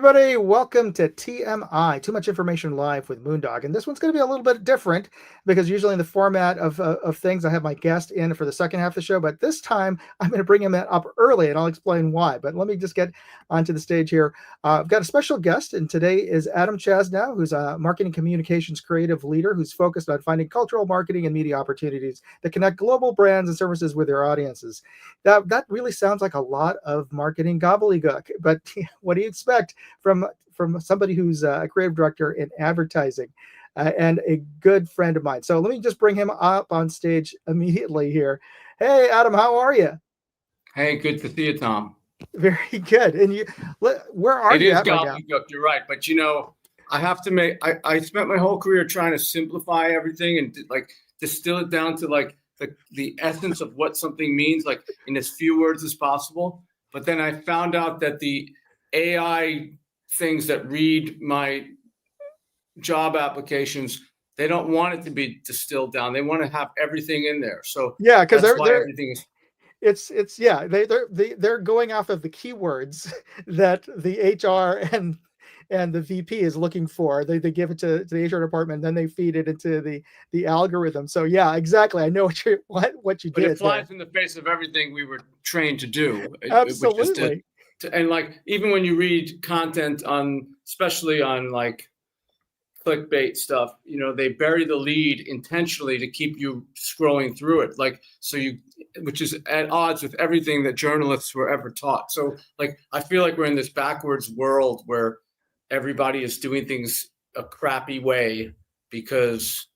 everybody. Welcome to TMI, Too Much Information Live with Moondog. And this one's going to be a little bit different because usually in the format of things, I have my guest in for the second half of the show. But this time, I'm going to bring him up early, and I'll explain why. But let me just get onto the stage here. I've got a special guest, and today is Adam Chasnow, who's a marketing communications creative leader who's focused on finding cultural marketing and media opportunities that connect global brands and services with their audiences. That really sounds like a lot of marketing gobbledygook, but what do you expect from somebody who's a creative director in advertising and a good friend of mine? So let me just bring him up on stage immediately here. Hey, Adam, how are you? Hey, good to see you, Tom. Very good. And where are you at right now? You're right, but I have to make. I spent my whole career trying to simplify everything and distill it down to the essence of what something means, like in as few words as possible. But then I found out that the AI things that read my job applications, they don't want it to be distilled down. They want to have everything in there. So yeah, because everything is. They're going off of the keywords that the HR and the VP is looking for. They give it to the HR department, then they feed it into the algorithm. So yeah, exactly. I know what you did. But it flies in the face of everything we were trained to do. Absolutely. And even when you read content especially on clickbait stuff, they bury the lead intentionally to keep you scrolling through it. Which is at odds with everything that journalists were ever taught. So I feel like we're in this backwards world where everybody is doing things a crappy way because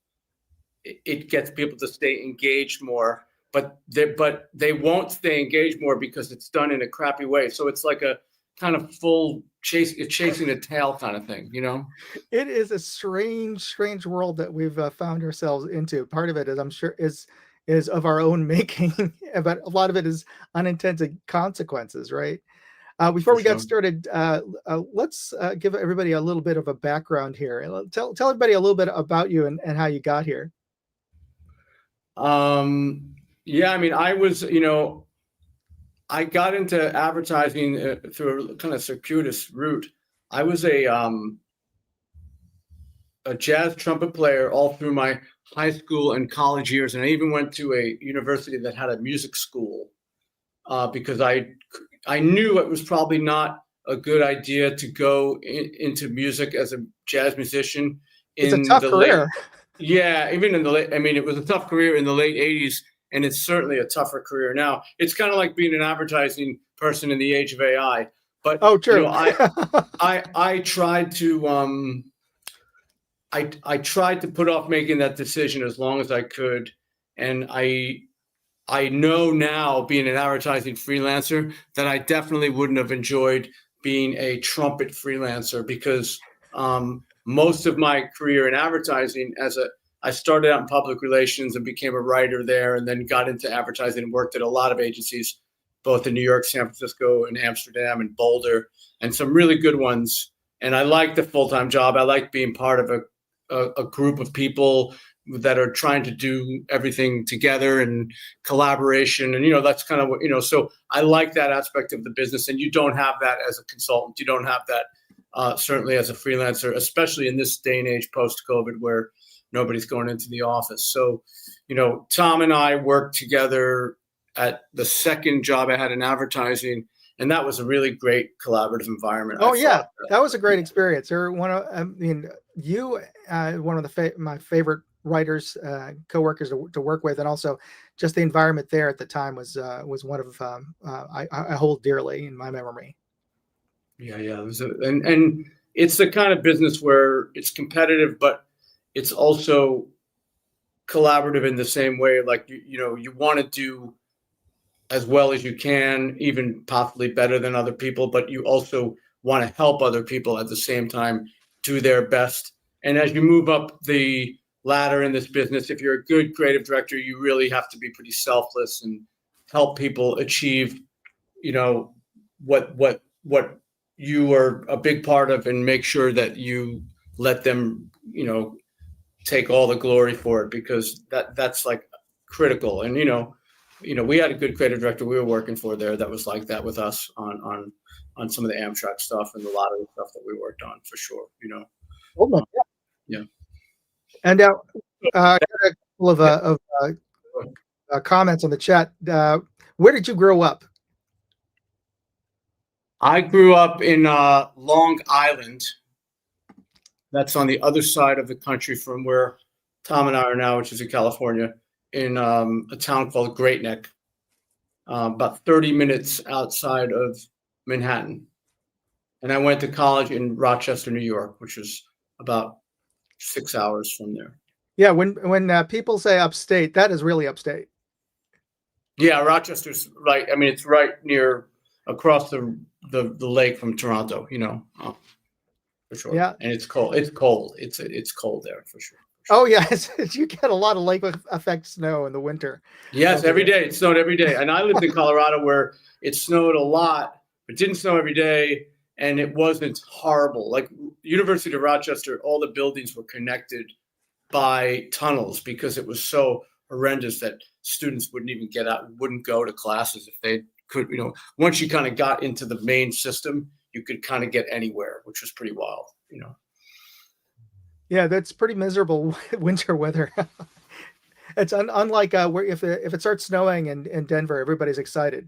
it gets people to stay engaged more, but they won't stay engaged more because it's done in a crappy way. So it's like a kind of full chasing a tail kind of thing, It is a strange world that we've found ourselves into. Part of it is, I'm sure, is of our own making, but a lot of it is unintended consequences, right? Before we get started, let's give everybody a little bit of a background here. Tell everybody a little bit about you and how you got here. Yeah, I mean, I got into advertising through a kind of circuitous route. I was a jazz trumpet player all through my high school and college years, and I even went to a university that had a music school because I knew it was probably not a good idea to go into music as a jazz musician. It's a tough career. Even in the late, it was a tough career in the late 80s, and it's certainly a tougher career now. It's kind of like being an advertising person in the age of AI. But true. I tried to I tried to put off making that decision as long as I could, and I know now, being an advertising freelancer, that I definitely wouldn't have enjoyed being a trumpet freelancer because most of my career in advertising I started out in public relations and became a writer there, and then got into advertising and worked at a lot of agencies, both in New York, San Francisco, and Amsterdam, and Boulder, and some really good ones. And I like the full-time job. I like being part of a group of people that are trying to do everything together and collaboration. And, that's kind of what, so I like that aspect of the business. And you don't have that as a consultant. You don't have that certainly as a freelancer, especially in this day and age post-COVID where nobody's going into the office. So, Tom and I worked together at the second job I had in advertising, and that was a really great collaborative environment. Oh, yeah, that was a great experience. You're one of, you, one of my favorite writers, co-workers to work with, and also just the environment there at the time was one of I hold dearly in my memory. Yeah. It was and it's the kind of business where it's competitive, but it's also collaborative in the same way. Like you want to do as well as you can, even possibly better than other people, but you also want to help other people at the same time do their best. And as you move up the ladder in this business, if you're a good creative director, you really have to be pretty selfless and help people achieve, what you are a big part of, and make sure that you let them, take all the glory for it, because that's critical. And, we had a good creative director we were working for there that was like that with us on some of the Amtrak stuff and a lot of the stuff that we worked on for sure. Oh my God. Yeah. And I got a couple of comments on the chat. Where did you grow up? I grew up in Long Island. That's on the other side of the country from where Tom and I are now, which is in California, in a town called Great Neck, about 30 minutes outside of Manhattan. And I went to college in Rochester, New York, which is about 6 hours from there. Yeah, when people say upstate, that is really upstate. Yeah, Rochester's right. I mean, it's right near across the lake from Toronto. For sure. Yeah, and it's cold. It's cold. It's cold there for sure. Oh yes, you get a lot of lake effect snow in the winter. Yes, every day. It snowed every day. And I lived in Colorado where it snowed a lot, but didn't snow every day. And it wasn't horrible. Like University of Rochester, all the buildings were connected by tunnels because it was so horrendous that students wouldn't even get out, wouldn't go to classes if they could. Once you kind of got into the main system, you could kind of get anywhere, which was pretty wild. Yeah, that's pretty miserable winter weather. It's unlike where if it starts snowing in Denver, everybody's excited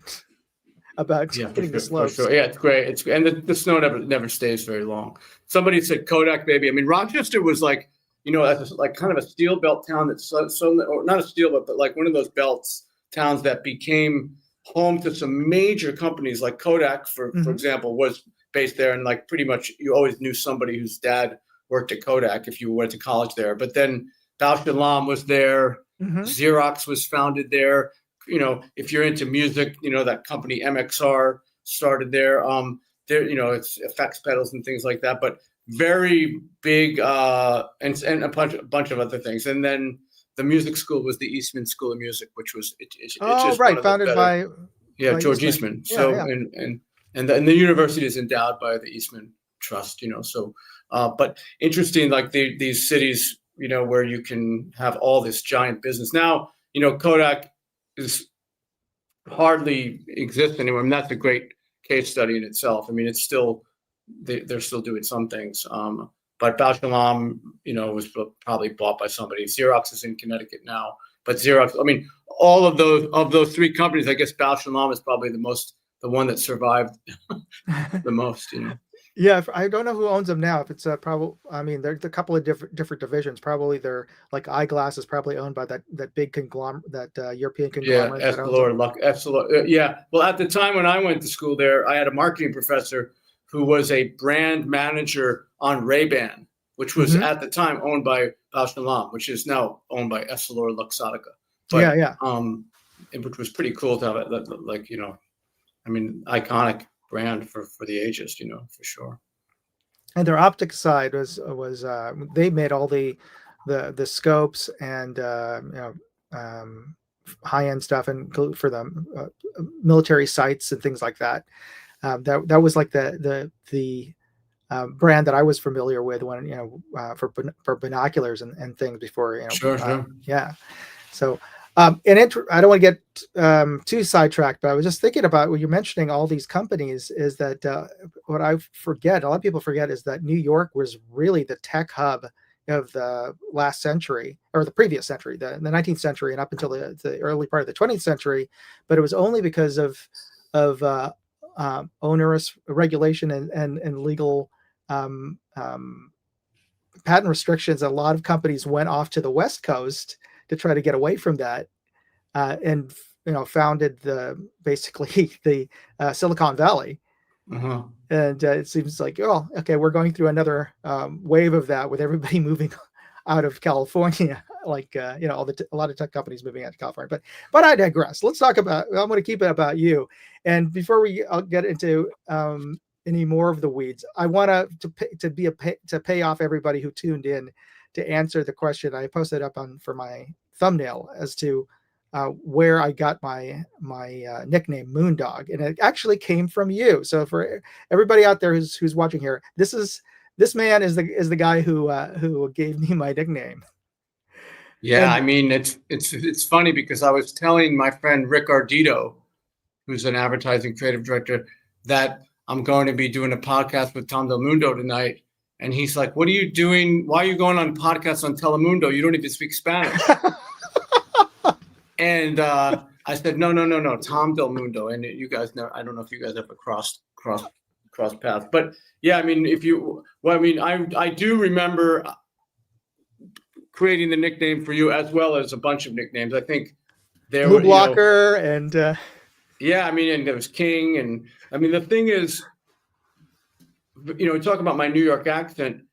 about hitting the slopes. For sure. Yeah, it's great. And the snow never stays very long. Somebody said Kodak, baby. I mean, Rochester was like, like kind of a steel belt town that's or not a steel belt, but like one of those belts towns that became home to some major companies like Kodak, for example, was based there. And like pretty much you always knew somebody whose dad worked at Kodak if you went to college there. But then Bausch and Lomb was there. Xerox was founded there. If you're into music, that company MXR started there. It's effects pedals and things like that. But very big, and a bunch of other things. And then the music school was the Eastman School of Music, which was founded by George Eastman. So and the university is endowed by the Eastman Trust. But interesting, like these cities, where you can have all this giant business. Now, Kodak is hardly exists anymore. I mean, that's a great case study in itself. I mean, it's still, they're still doing some things. But Bausch and Lomb, was probably bought by somebody. Xerox is in Connecticut now, but Xerox, I mean, all of those three companies, I guess Bausch and Lomb is probably the one that survived the most, Yeah, I don't know who owns them now. If it's probably, I mean, there's a couple of different divisions. Probably they're like eyeglasses, probably owned by that big conglomerate, that European conglomerate. Yeah, Essilor. Yeah. Well, at the time when I went to school there, I had a marketing professor who was a brand manager on Ray-Ban, which was at the time owned by Bausch and Lomb, which is now owned by EssilorLuxottica. But, which was pretty cool to have it, like, I mean, iconic brand for the ages, for sure. And their optics side was they made all the scopes and high end stuff, and for the military sites and things like that. That was like the brand that I was familiar with when for binoculars and things before. Sure. Yeah. So. I don't want to get too sidetracked, but I was just thinking about when you're mentioning all these companies is that what I forget, a lot of people forget, is that New York was really the tech hub of the last century, or the previous century, the 19th century, and up until the early part of the 20th century. But it was only because of onerous regulation and legal patent restrictions that a lot of companies went off to the West Coast to try to get away from that, and founded basically the Silicon Valley. And it seems like, oh, okay, we're going through another wave of that with everybody moving out of California, like a lot of tech companies moving out of California. But I digress. Let's talk about. I'm going to keep it about you. And before I'll get into any more of the weeds, I want to pay off everybody who tuned in to answer the question I posted up for my thumbnail as to where I got my nickname Moondog, and it actually came from you. So for everybody out there who's watching here, this man is the guy who gave me my nickname. Yeah, I mean, it's funny because I was telling my friend Rick Ardito, who's an advertising creative director, that I'm going to be doing a podcast with Tom Del Mundo tonight. And he's like, what are you doing? Why are you going on podcasts on Telemundo? You don't even speak Spanish. And I said, no, Tom Del Mundo. And you guys know, I don't know if you guys ever crossed paths, but yeah, I mean, I do remember creating the nickname for you as well as a bunch of nicknames. I think there Blue were, Blocker and yeah, I mean, and there was King. And I mean, the thing is, we talk about my New York accent,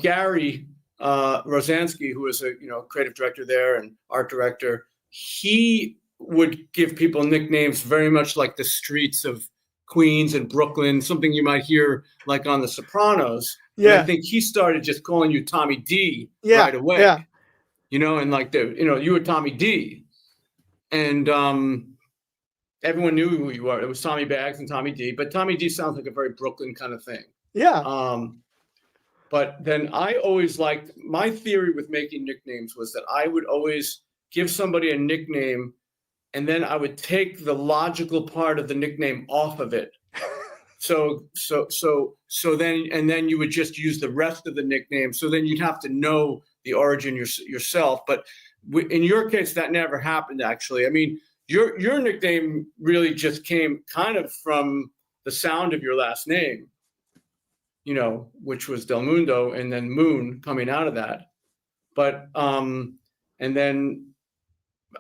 Gary Rosansky, who was a, creative director there and art director, he would give people nicknames very much like the streets of Queens and Brooklyn, something you might hear like on The Sopranos. Yeah. And I think he started just calling you Tommy D right away. Yeah. And like you were Tommy D. And everyone knew who you were. It was Tommy Bags and Tommy D, but Tommy D sounds like a very Brooklyn kind of thing. Yeah. But then I always liked, my theory with making nicknames was that I would always give somebody a nickname and then I would take the logical part of the nickname off of it. So then you would just use the rest of the nickname. So then you'd have to know the origin yourself. But in your case, that never happened, actually. I mean, your nickname really just came kind of from the sound of your last name, which was Del Mundo, and then Moon coming out of that. But and then,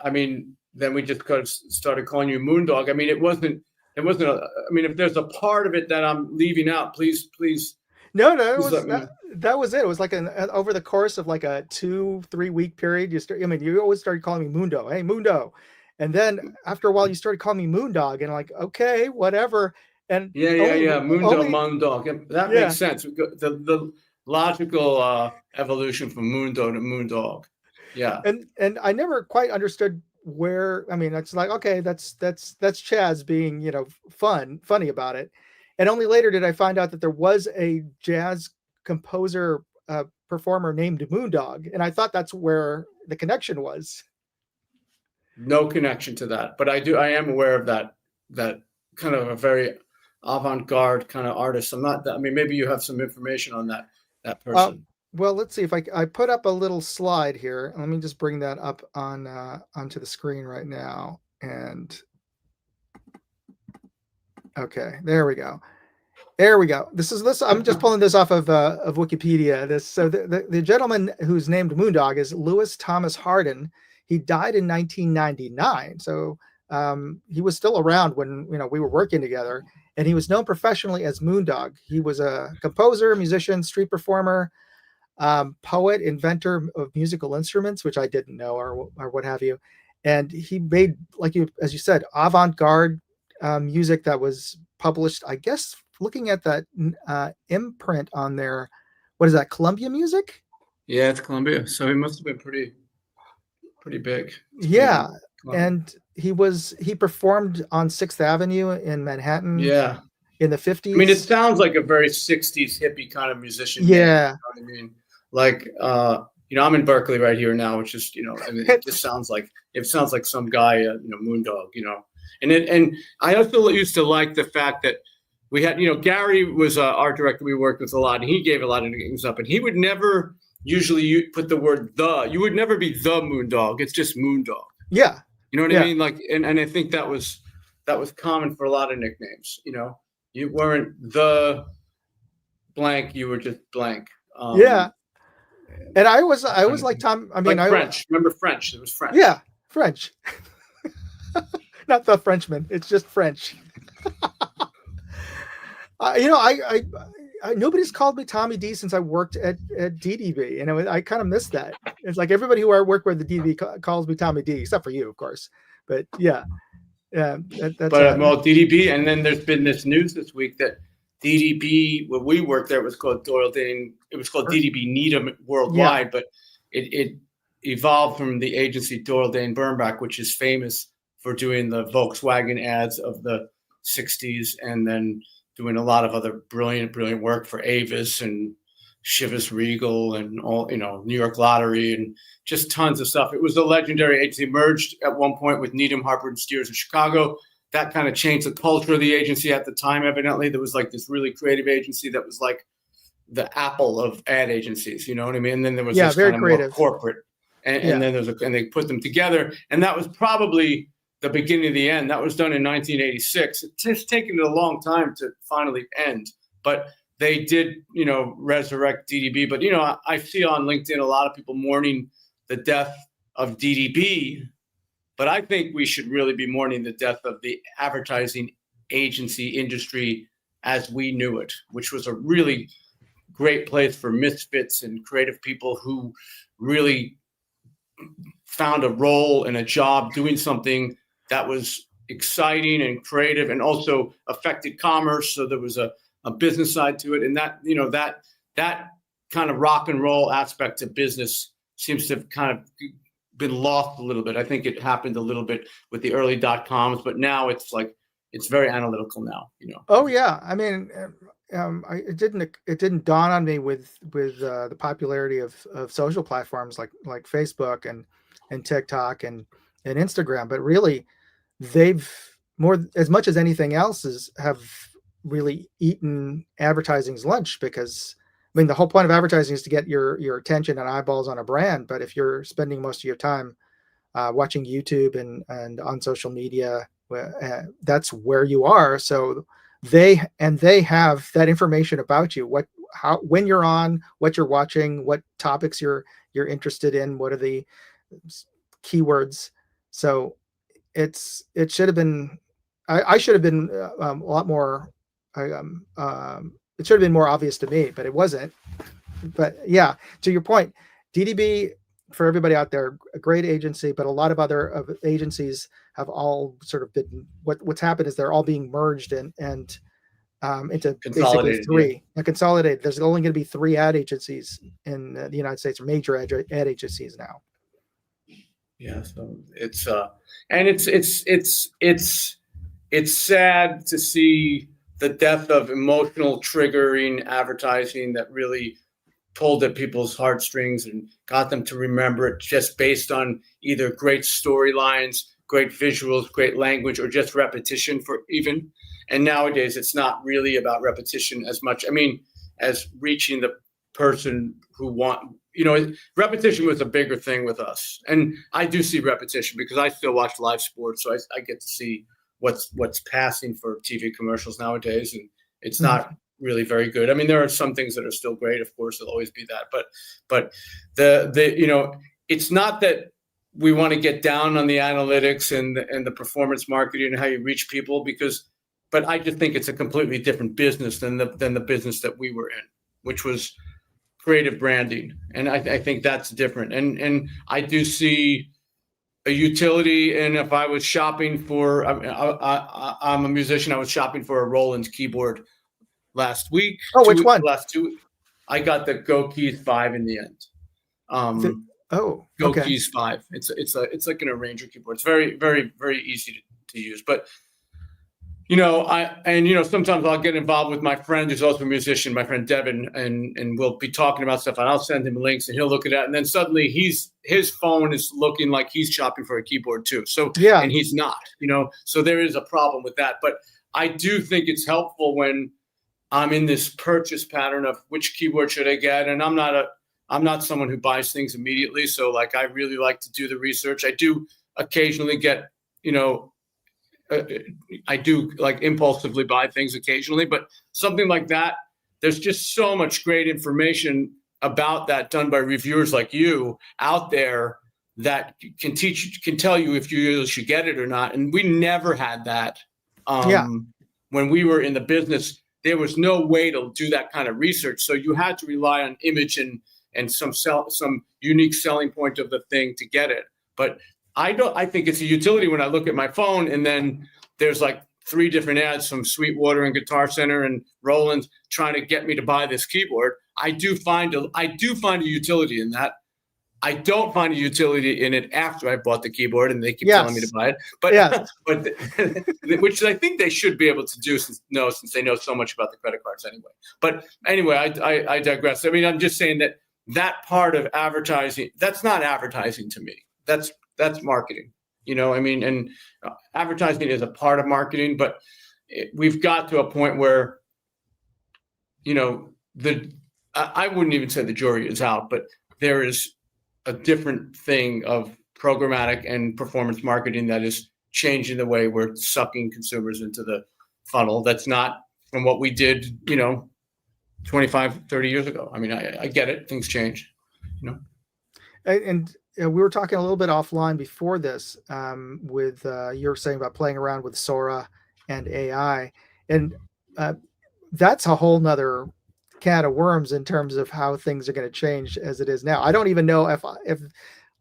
I mean, then we just kind of started calling you Moondog. I mean, it wasn't I mean, if there's a part of it that I'm leaving out, please. No, that was it. It was like over the course of like a 2-3 week period. You always started calling me Mundo. Hey, Mundo. And then after a while, you started calling me Moondog, and like, okay, whatever. And Moondog. That makes sense. The logical evolution from Mundo to Moondog. Yeah. And I never quite understood where, I mean, it's like, okay, that's Chaz being, funny about it. And only later did I find out that there was a jazz composer performer named Moondog. And I thought that's where the connection was. No connection to that, but I am aware of that kind of a very avant-garde kind of artist. Maybe you have some information on that person. Well, let's see if I put up a little slide here. Let me just bring that up onto the screen right now. And okay, there we go. This I'm just pulling this off of Wikipedia. So the gentleman who's named Moondog is Louis Thomas Hardin. He died in 1999. So he was still around when we were working together, and he was known professionally as Moondog. He was a composer, musician, street performer, poet, inventor of musical instruments, which I didn't know, or what have you. And he made, as you said, avant-garde music that was published, I guess, looking at that imprint on there. What is that, Columbia Music? Yeah, it's Columbia. So he must have been pretty big. Yeah. And he performed on 6th Avenue in Manhattan. Yeah. In the 50s. I mean, it sounds like a very 60s hippie kind of musician. Yeah. You know what I mean? Like, I'm in Berkeley right here now, which is, it just sounds like some guy, Moondog, and I also used to like the fact that we had, Gary was our art director we worked with a lot, and he gave a lot of things up, and he would never usually put the word you would never be the Moondog. It's just Moondog. Yeah. You know what I mean? Like, and I think that was common for a lot of nicknames, you weren't the blank, you were just blank. Yeah. And I was like Tom. I mean, like French. Remember French? It was French. Yeah, French. Not the Frenchman. It's just French. I nobody's called me Tommy D since I worked at DDB, and I kind of missed that. It's like everybody who I work with at the DDB calls me Tommy D, except for you, of course. But yeah, DDB, and then there's been this news this week that DDB, when we worked there, it was called Doyle Dane. It was called DDB Needham worldwide, but it evolved from the agency Doyle Dane Bernbach, which is famous for doing the Volkswagen ads of the 60s, and then doing a lot of other brilliant work for Avis and Chivas Regal and all, New York Lottery and just tons of stuff. It was a legendary agency, merged at one point with Needham, Harper and Steers in Chicago. that kind of changed the culture of the agency at the time. Evidently, there was like this really creative agency that was like the Apple of ad agencies, you know what I mean? And then there was Yeah, this very kind of more creative. corporate, and Yeah. then and they put them together, and that was probably the beginning of the end. That was done in 1986. It's taken a long time to finally end, but they did, resurrect DDB. But I see on LinkedIn a lot of people mourning the death of DDB, but I think we should really be mourning the death of the advertising agency industry as we knew it, which was a really great place for misfits and creative people who really found a role and a job doing something that was exciting and creative and also affected commerce. So there was a business side to it. And that, that kind of rock and roll aspect of business seems to have kind of been lost a little bit. I think it happened a little bit with the early .coms, but now it's like, it's very analytical now, Oh yeah, I mean, it didn't dawn on me with the popularity of social platforms like Facebook and TikTok and Instagram, but really they've more as much as anything else have really eaten advertising's lunch, because I mean the whole point of advertising is to get your attention and eyeballs on a brand, but if you're spending most of your time watching YouTube and on social media, that's where you are. So they have that information about you, when you're on, what you're watching, what topics you're interested in, what are the keywords. So it should have been, I should have been a lot more, it should have been more obvious to me, but it wasn't. But yeah, to your point, DDB, for everybody out there, a great agency, but a lot of other agencies have all sort of been, what's happened is they're all being merged and into basically three and consolidated. There's only going to be 3 ad agencies in the United States, or major ad agencies now. Yeah, so it's and it's sad to see the death of emotional triggering advertising that really pulled at people's heartstrings and got them to remember it just based on either great storylines, great visuals, great language, or just repetition for even. And nowadays, it's not really about repetition as much. I mean, as reaching the person who repetition was a bigger thing with us. And I do see repetition because I still watch live sports. So I get to see what's passing for TV commercials nowadays. And it's not really very good. I mean, there are some things that are still great. Of course, there'll always be that. But it's not that we want to get down on the analytics and the performance marketing and how you reach people, but I just think it's a completely different business than the business that we were in, which was creative branding. And I think that's different. And I do see a utility. And if I was shopping for, I'm a musician, I was shopping for a Roland keyboard last week. Oh, which one? Last 2. I got the Go Keys 5 in the end. Go Keys 5. It's like an arranger keyboard. It's very, very, very easy to use. But sometimes I'll get involved with my friend who's also a musician, my friend Devin, and we'll be talking about stuff, and I'll send him links and he'll look at it. And then suddenly his phone is looking like he's shopping for a keyboard too. So, yeah. And he's not, so there is a problem with that. But I do think it's helpful when I'm in this purchase pattern of which keyboard should I get. And I'm not someone who buys things immediately. So like, I really like to do the research. I do occasionally get, I do like impulsively buy things occasionally, but something like that, there's just so much great information about that done by reviewers like you out there that can tell you if you really should get it or not. And we never had that. When we were in the business, there was no way to do that kind of research. So you had to rely on image and some unique selling point of the thing to get it. But I think it's a utility when I look at my phone and then there's like 3 different ads from Sweetwater and Guitar Center and Roland trying to get me to buy this keyboard. I do find a utility in that. I don't find a utility in it after I bought the keyboard and they keep telling me to buy it. But which I think they should be able to do since they know so much about the credit cards anyway. But anyway, I digress. I mean, I'm just saying that part of advertising, that's not advertising to me. That's marketing. I mean, and advertising is a part of marketing, but we've got to a point where, I wouldn't even say the jury is out, but there is a different thing of programmatic and performance marketing that is changing the way we're sucking consumers into the funnel. That's not from what we did, 25, 30 years ago. I mean, I get it. Things change, And we were talking a little bit offline before this with you were saying about playing around with Sora and AI. And that's a whole nother can of worms in terms of how things are going to change as it is now. I don't even know if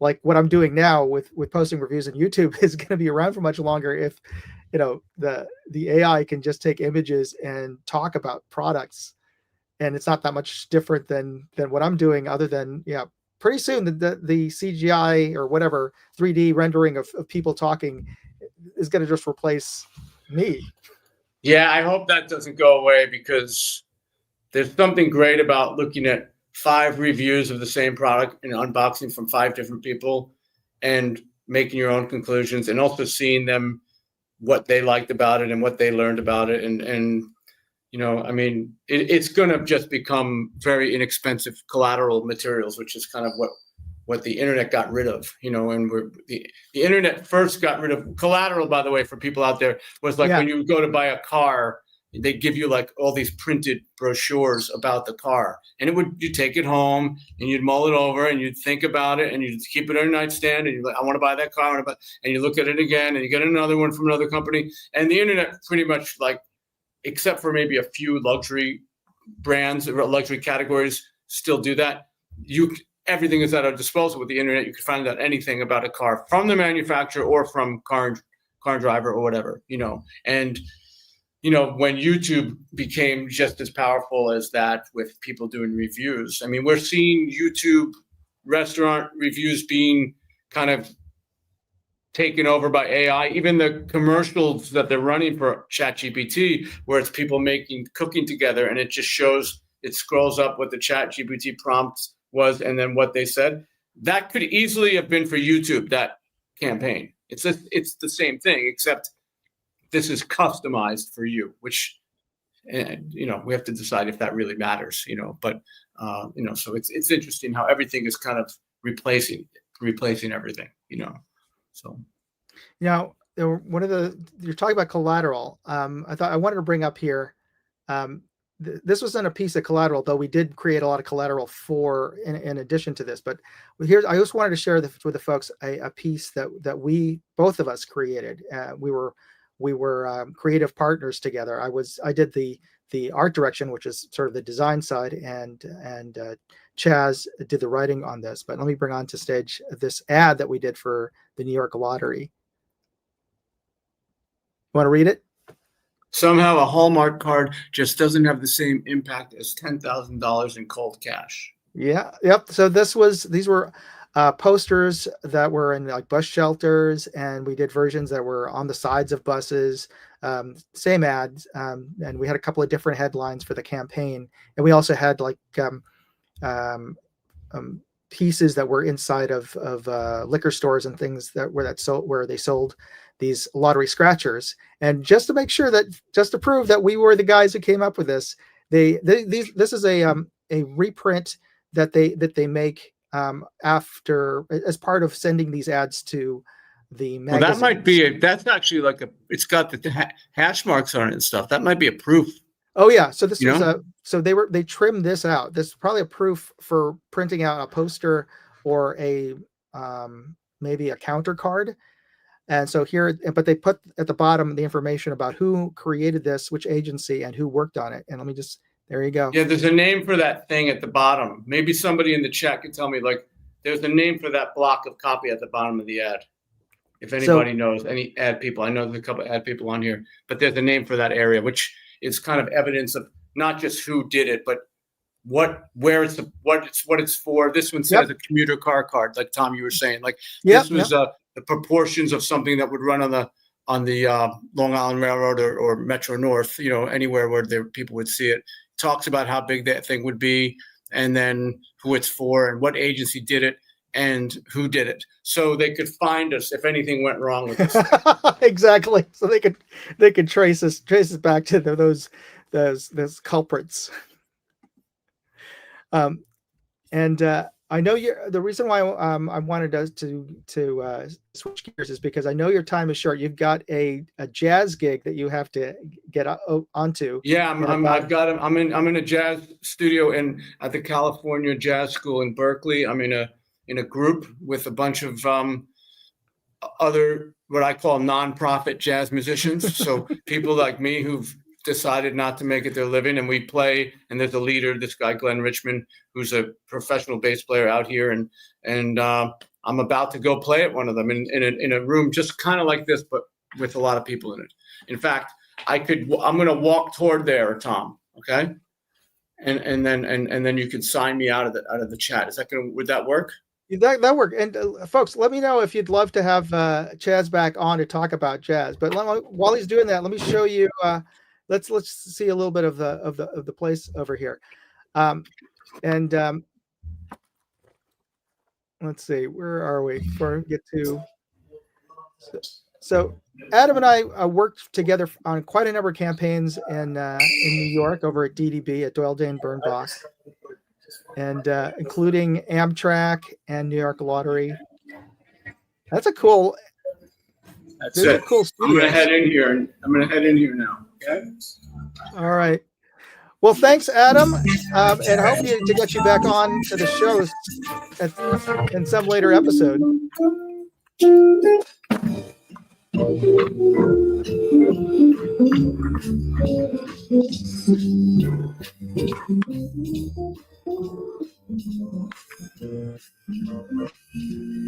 like what I'm doing now with posting reviews on YouTube is going to be around for much longer. If the AI can just take images and talk about products, and it's not that much different than what I'm doing, other than pretty soon the CGI or whatever 3D rendering of people talking is going to just replace me. Yeah, I hope that doesn't go away, because there's something great about looking at 5 reviews of the same product and unboxing from 5 different people and making your own conclusions, and also seeing them, what they liked about it and what they learned about it. And I mean, it's going to just become very inexpensive collateral materials, which is kind of what the internet got rid of, and the internet first got rid of collateral, by the way, for people out there, was like when you go to buy a car, they give you like all these printed brochures about the car, and you take it home and you'd mull it over and you'd think about it and you'd keep it on your nightstand and you're like, I want to buy that car, and you look at it again and you get another one from another company. And the internet pretty much, like, except for maybe a few luxury brands or luxury categories, still do that. Everything is at our disposal with the internet. You can find out anything about a car from the manufacturer or from car driver or whatever, and when YouTube became just as powerful as that, with people doing reviews, I mean, we're seeing YouTube restaurant reviews being kind of taken over by AI. Even the commercials that they're running for ChatGPT, where it's people cooking together, and it just it scrolls up what the ChatGPT prompts was and then what they said. That could easily have been for YouTube, that campaign. It's the same thing, except this is customized for you, which, we have to decide if that really matters, but, so it's interesting how everything is kind of replacing everything, so. Now, you're talking about collateral. I wanted to bring up here, this wasn't a piece of collateral, though we did create a lot of collateral in addition to this. But here, I just wanted to share with the folks a piece that we, both of us, created. We were creative partners together. I did the art direction, which is sort of the design side, and Chaz did the writing on this. But let me bring on to stage this ad that we did for the New York Lottery. Want to read it? Somehow a Hallmark card just doesn't have the same impact as $10,000 in cold cash. Yeah. Yep. So these were posters that were in like bus shelters, and we did versions that were on the sides of buses, same ads. And we had a couple of different headlines for the campaign. And we also had like pieces that were inside of liquor stores and things where they sold these lottery scratchers. And just to prove that we were the guys who came up with this, this is a reprint that they make after, as part of sending these ads to the magazines. Well, that's actually it's got the hash marks on it and stuff. That might be a proof. Oh yeah. So this was they trimmed this out. This is probably a proof for printing out a poster or maybe a counter card. And so but they put at the bottom the information about who created this, which agency, and who worked on it. And there you go. Yeah, there's a name for that thing at the bottom. Maybe somebody in the chat can tell me, there's a name for that block of copy at the bottom of the ad. If anybody knows, any ad people, I know there's a couple of ad people on here, but there's a name for that area, which is kind of evidence of not just who did it, but what it's for. This one says a commuter car card, like Tom, you were saying. This was the proportions of something that would run on the Long Island Railroad or Metro North, anywhere where people would see it. Talks about how big that thing would be, and then who it's for and what agency did it. and who did it, so they could find us if anything went wrong with us. Exactly. So they could trace us back to those culprits. And I know the reason why I wanted us to switch gears is because I know your time is short. You've got a jazz gig that you have to get onto. Yeah, I'm in a jazz studio at the California Jazz School in Berkeley. I'm in a group with a bunch of other what I call nonprofit jazz musicians. So people like me who've decided not to make it their living, and we play. And there's a leader, this guy Glenn Richmond, who's a professional bass player out here, and I'm about to go play at one of them in a room just kind of like this, but with a lot of people in it. In fact, I'm going to walk toward there, Tom. Okay, and then you can sign me out of the chat. Would that work? That work. And folks, let me know if you'd love to have Chaz back on to talk about jazz. But while he's doing that, let me show you. Let's see a little bit of the place over here. Let's see, where are we before we get to? So Adam and I worked together on quite a number of campaigns in New York over at DDB at Doyle Dane Bernbach, and including Amtrak and New York Lottery. That's a cool. That's it. Cool studio. I'm gonna head in here now. Okay. All right. Well, thanks, Adam, and hope to get you back on to the shows in some later episode.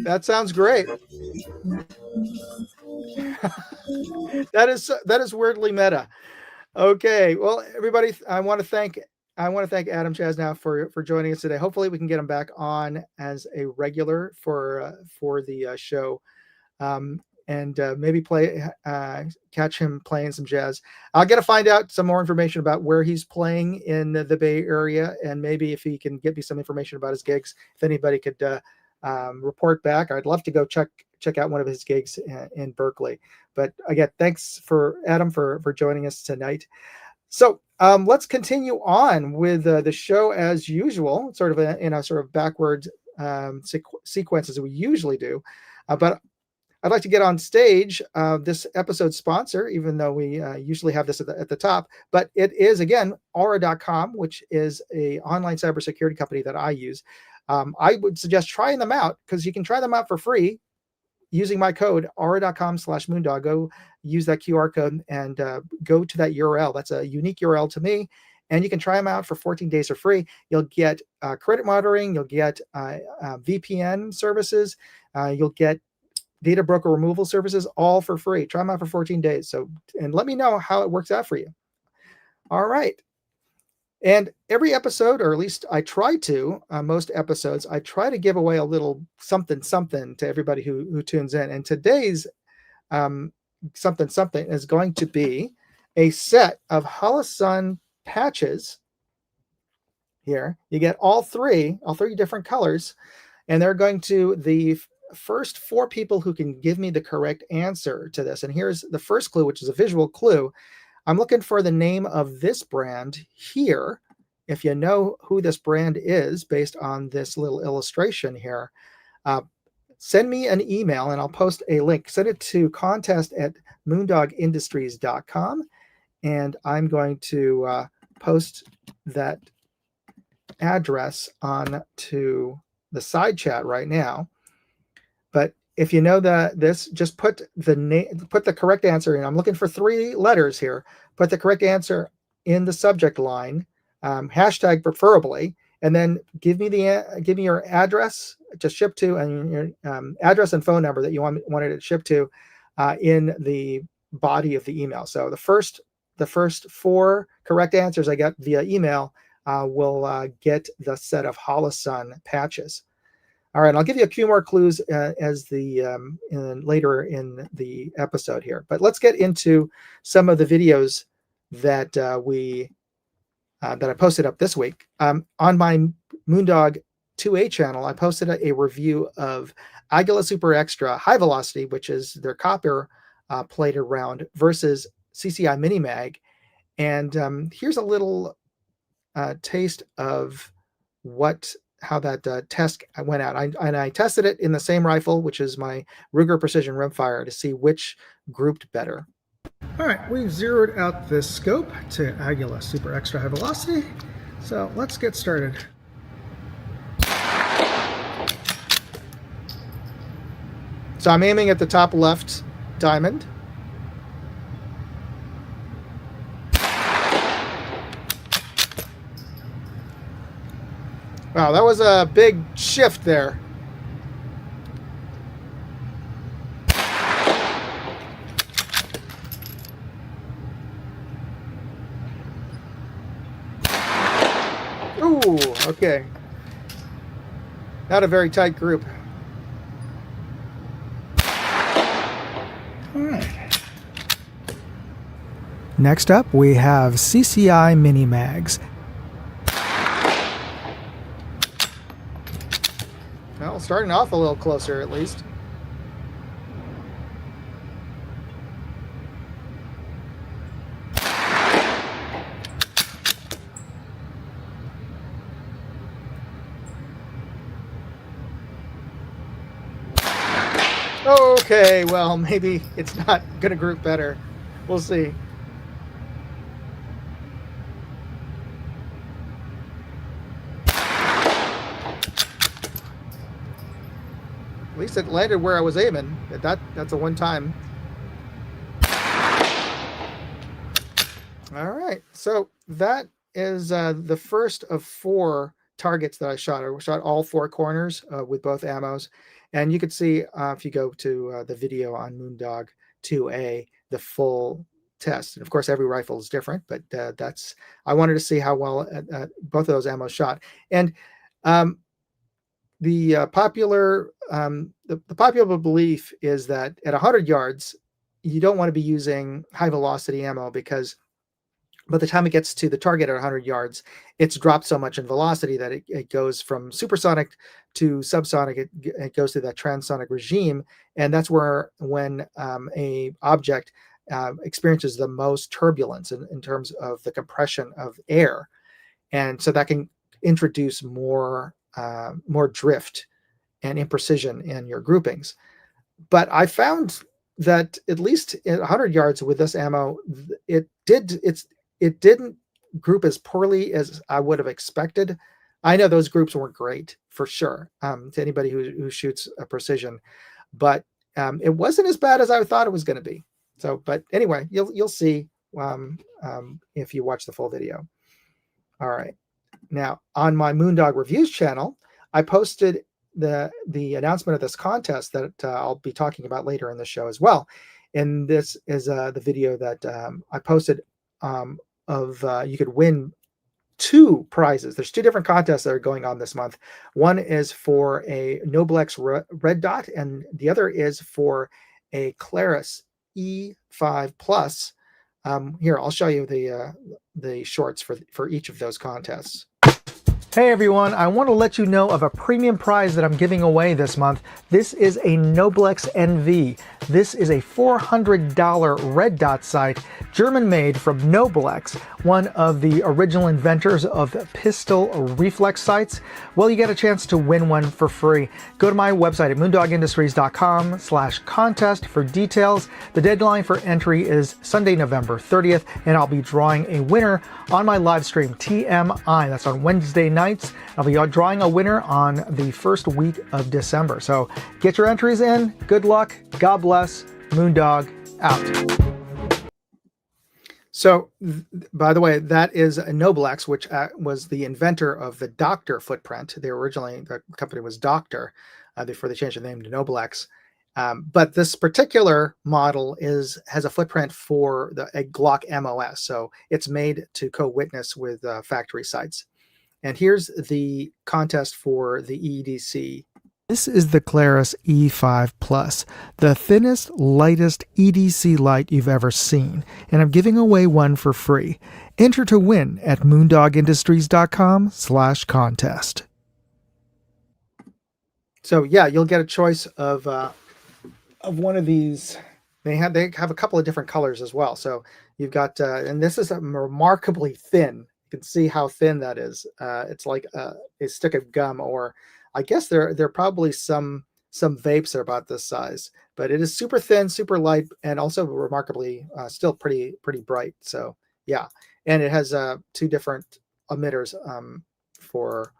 That sounds great. That is weirdly meta. Okay, well, everybody, I want to thank Adam Chasnow for joining us today. Hopefully, we can get him back on as a regular for the show, and maybe catch him playing some jazz. I'll get to find out some more information about where he's playing in the Bay Area, and maybe if he can get me some information about his gigs. If anybody could report back, I'd love to go check out one of his gigs in Berkeley. But again, thanks for Adam for joining us tonight. So let's continue on with the show as usual, sort of in a sort of backwards sequence as we usually do. But I'd like to get on stage this episode's sponsor, even though we usually have this at the top. But it is, again, Aura.com, which is an online cybersecurity company that I use. I would suggest trying them out because you can try them out for free using my code aura.com/moondog. Go use that QR code and go to that URL. That's a unique URL to me. And you can try them out for 14 days for free. You'll get credit monitoring. You'll get VPN services. You'll get data broker removal services, all for free. Try them out for 14 days. So, and let me know how it works out for you. All right. And every episode, or at least I try to, most episodes, I try to give away a little something to everybody who tunes in. And today's something is going to be a set of Holosun patches. Here, you get all three different colors, and they're going to the first 4 people who can give me the correct answer to this. And here's the first clue, which is a visual clue. I'm looking for the name of this brand here. If you know who this brand is based on this little illustration here, send me an email and I'll post a link. Send it to contest@moondogindustries.com, and I'm going to post that address on to the side chat right now. But if you know this, just put the correct answer in. I'm looking for 3 letters here. Put the correct answer in the subject line, hashtag preferably, and then give me your address to ship to, and your address and phone number that you wanted it shipped to in the body of the email. So the first 4 correct answers I get via email will get the set of Holosun patches. All right, I'll give you a few more clues as later in the episode here. But let's get into some of the videos that that I posted up this week on my Moondog 2A channel, I posted a review of Agila Super Extra High Velocity, which is their copper plated round, versus CCI Mini Mag. And here's a little taste of how that test went out. I tested it in the same rifle, which is my Ruger Precision Rimfire, to see which grouped better. All right, we've zeroed out this scope to Agila Super Extra High Velocity. So let's get started. So I'm aiming at the top left diamond. Wow, that was a big shift there. Ooh, okay. Not a very tight group. All right. Next up, we have CCI Mini Mags. Well, starting off a little closer at least. Okay, well, maybe it's not going to group better. We'll see. At least it landed where I was aiming. That's a one-time. All right, so that is the first of 4 targets that I shot. I shot all 4 corners with both ammos. And you can see if you go to the video on Moondog 2A, the full test. And of course, every rifle is different, but I wanted to see how well both of those ammos shot. And the popular belief is that at 100 yards, you don't want to be using high velocity ammo, because by the time it gets to the target at 100 yards, it's dropped so much in velocity that it goes from supersonic to subsonic. It goes through that transonic regime, and that's when a object experiences the most turbulence in terms of the compression of air, and so that can introduce more drift and imprecision in your groupings. But I found that at least at 100 yards with this ammo, it didn't group as poorly as I would have expected. I know those groups weren't great for sure to anybody who shoots a precision, but it wasn't as bad as I thought it was going to be. So, but anyway, you'll see if you watch the full video. All right, now on my Moondog Reviews channel, I posted the announcement of this contest that I'll be talking about later in the show as well. And this is the video that I posted you could win 2 prizes. There's 2 different contests that are going on this month. One is for a Noblex red dot, and the other is for a Claris E5 Plus. Here, I'll show you the shorts for each of those contests. Hey everyone, I want to let you know of a premium prize that I'm giving away this month. This is a Noblex NV. This is a $400 red dot sight, German made from Noblex, one of the original inventors of pistol reflex sights. Well, you get a chance to win one for free. Go to my website at moondogindustries.com/contest for details. The deadline for entry is Sunday, November 30th, and I'll be drawing a winner on my live stream, TMI. That's on Wednesday nights. I'll be drawing a winner on the first week of December. So get your entries in. Good luck. God bless. Moondog out. So, by the way, that is Noblex, which was the inventor of the Doctor footprint. The company was Doctor before they changed the name to Noblex. But this particular model has a footprint for a Glock MOS. So it's made to co-witness with factory sights. And here's the contest for the EDC. This is the Claris E5 Plus, the thinnest, lightest EDC light you've ever seen, and I'm giving away one for free. Enter to win at moondogindustries.com/contest. So yeah, you'll get a choice of one of these. They have a couple of different colors as well. So you've got and this is remarkably thin. You can see how thin that is. It's like a stick of gum, or I guess there are probably some vapes that are about this size. But it is super thin, super light, and also remarkably still pretty bright. So yeah, and it has two different emitters for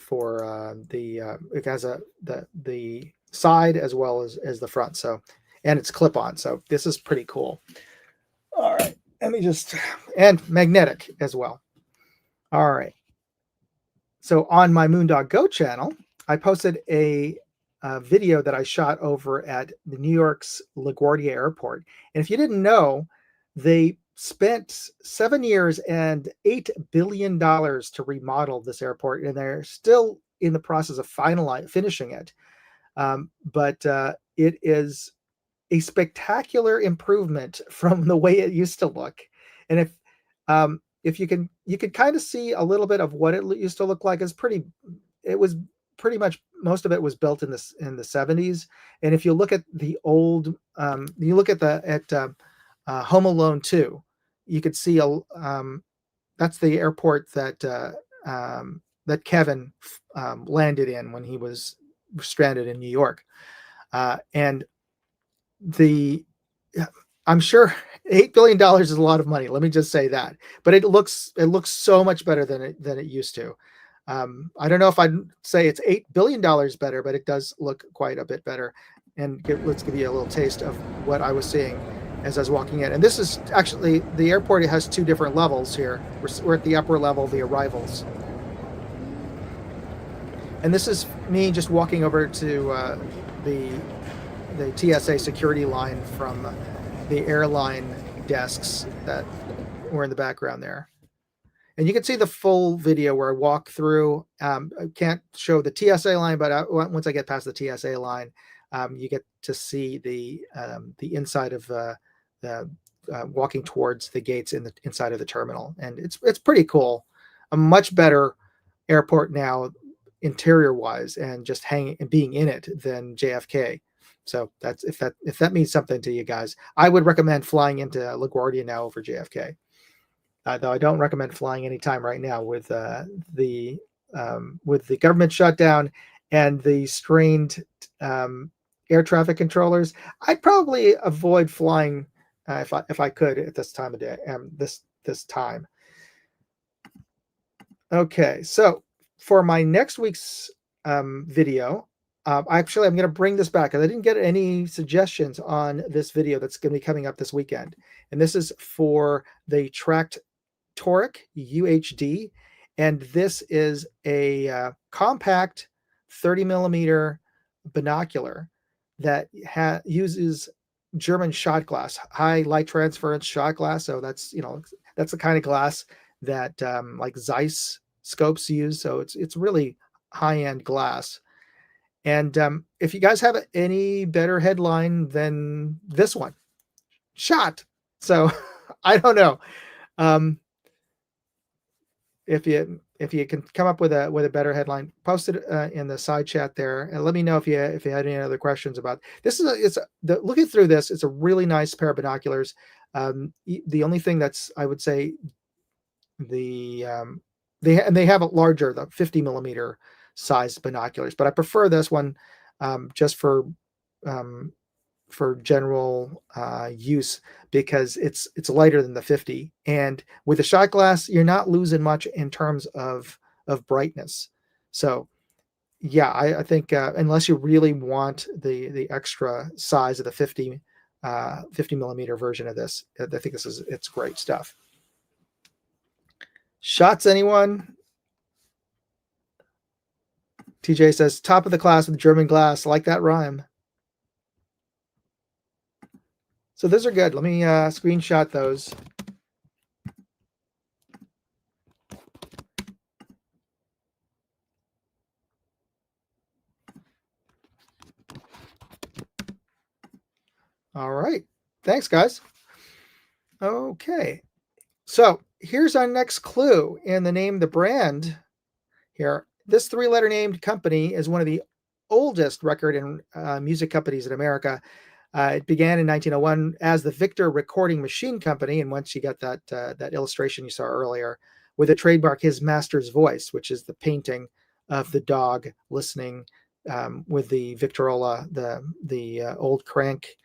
it has the side as well as the front. So, and it's clip on. So this is pretty cool. All right, let me just, and magnetic as well. All right. So on my Moondog Go channel, I posted a video that I shot over at the New York's LaGuardia Airport. And if you didn't know, they spent 7 years and $8 billion to remodel this airport, and they're still in the process of finishing it. But it is a spectacular improvement from the way it used to look. And if you could kind of see a little bit of what it used to look like, it was pretty much, most of it was built in the 70s. And if you look at the old, you look at Home Alone 2, you could see that's the airport that Kevin landed in when he was stranded in New York. And I'm sure $8 billion is a lot of money. Let me just say that, but it looks so much better than it used to. I don't know if I'd say it's $8 billion better, but it does look quite a bit better. And let's give you a little taste of what I was seeing as I was walking in. And this is actually, the airport has two different levels here. We're at the upper level, the arrivals. And this is me just walking over to the TSA security line from the airline desks that were in the background there. And you can see the full video where I walk through. I can't show the TSA line, but once I get past the TSA line, you get to see the inside of walking towards the gates inside of the terminal. And it's pretty cool. A much better airport now, interior wise, and just being in it than JFK. So that's, if that means something to you guys, I would recommend flying into LaGuardia now over JFK. Though I don't recommend flying anytime right now with the government shutdown and the strained air traffic controllers. I'd probably avoid flying if I could at this time of day. This time. Okay, so for my next week's video, actually, I'm going to bring this back because I didn't get any suggestions on this video that's going to be coming up this weekend. And this is for the Tracked Toric UHD. And this is a compact 30 millimeter binocular that uses German shot glass, high light transference shot glass. So that's the kind of glass that like Zeiss scopes use. So it's really high-end glass. And if you guys have any better headline than this one, shot. So I don't know. If you can come up with a better headline, post it in the side chat there, and let me know if you had any other questions about this. Looking through this, it's a really nice pair of binoculars. The only thing that's, I would say, they have a larger, the 50 millimeter sized binoculars, but I prefer this one just for general use, because it's lighter than the 50, and with the shot glass you're not losing much in terms of brightness. So yeah, I think unless you really want the extra size of the 50 millimeter version of this, I think it's great stuff. Shots, anyone? TJ says top of the class with German glass. I like that rhyme. So those are good. Let me screenshot those. All right. Thanks, guys. Okay. So here's our next clue in the name of the brand here. this 3-letter named company is one of the oldest record and music companies in America. It began in 1901 as the Victor Recording Machine Company, and once you got that illustration you saw earlier, with a trademark His Master's Voice, which is the painting of the dog listening with the Victrola, the old crank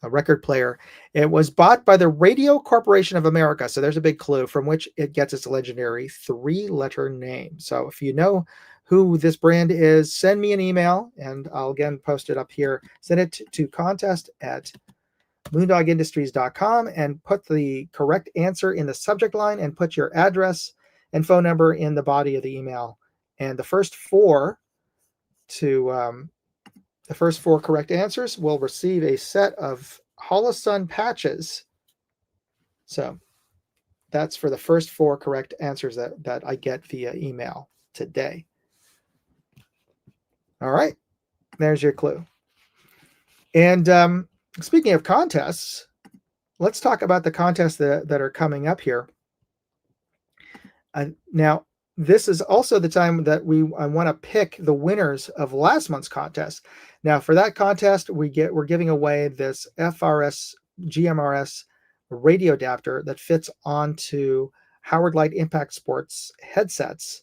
a record player. It was bought by the Radio Corporation of America. So there's a big clue from which it gets its legendary 3-letter name. So if you know who this brand is, send me an email and I'll again post it up here. Send it to contest@moondogindustries.com and put the correct answer in the subject line and put your address and phone number in the body of the email. And the first four correct answers will receive a set of Holosun patches. So that's for the first 4 correct answers that I get via email today. All right, there's your clue. And speaking of contests, let's talk about the contests that are coming up here. Now, this is also the time that I want to pick the winners of last month's contest. Now, for that contest, we're giving away this FRS GMRS radio adapter that fits onto Howard Light Impact Sports headsets,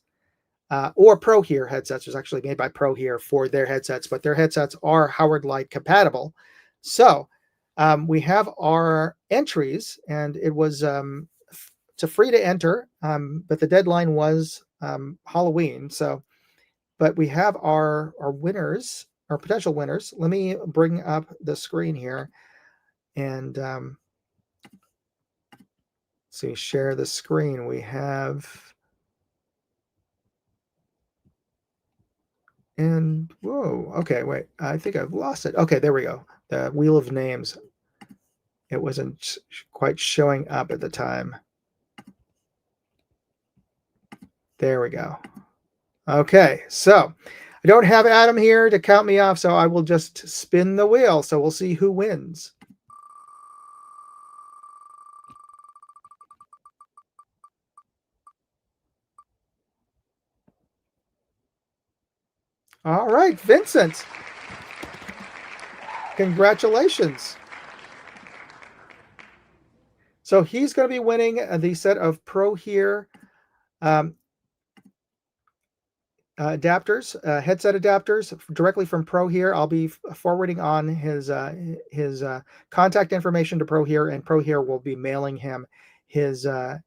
or Pro Hear headsets. It was actually made by Pro Hear for their headsets, but their headsets are Howard Light compatible. So we have our entries, and it was it's free to enter, but the deadline was Halloween. So, but we have our winners, our potential winners. Let me bring up the screen here and see, share the screen. We have, and whoa, okay, wait, I think I've lost it. Okay, there we go. The wheel of names. It wasn't quite showing up at the time. There we go. Okay, so I don't have Adam here to count me off, so I will just spin the wheel. So we'll see who wins. All right, Vincent. Congratulations. So he's going to be winning the set of Pro Hear adapters, headset adapters directly from Pro Hear. I'll be forwarding on his contact information to Pro Hear, and Pro Hear will be mailing him his headset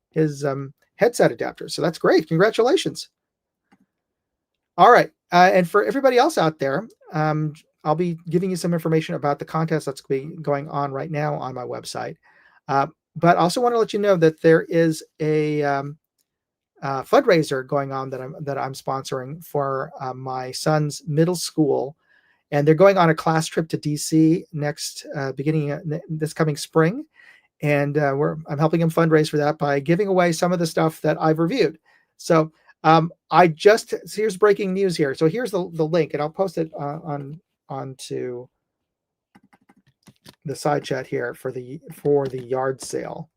adapters. So that's great. Congratulations. All right. And for everybody else out there, I'll be giving you some information about the contest that's going on right now on my website. But I also want to let you know that there is a fundraiser going on that I'm sponsoring for my son's middle school, and they're going on a class trip to DC next this coming spring, and I'm helping them fundraise for that by giving away some of the stuff that I've reviewed. So here's breaking news here. So here's the link, and I'll post it onto the side chat here for the yard sale.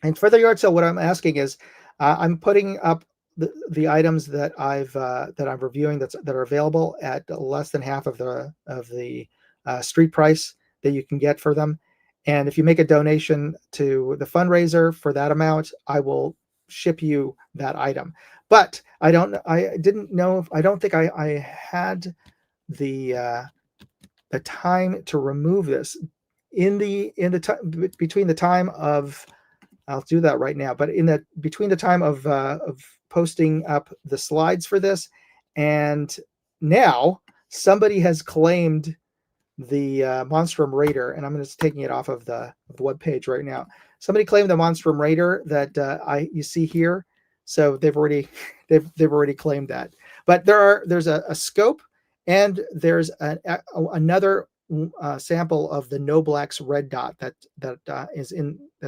And for the yard sale, what I'm asking is, I'm putting up the items that I'm reviewing that are available at less than half of the street price that you can get for them. And if you make a donation to the fundraiser for that amount, I will ship you that item. But I don't think I had the time to remove this in the time between the time of, I'll do that right now, but between the time of posting up the slides for this and now, somebody has claimed the Monstrum Raider, and I'm just taking it off of the web page right now. Somebody claimed the Monstrum Raider that you see here, so they've already claimed that. But there's a scope, and there's another sample of the Noblex red dot that's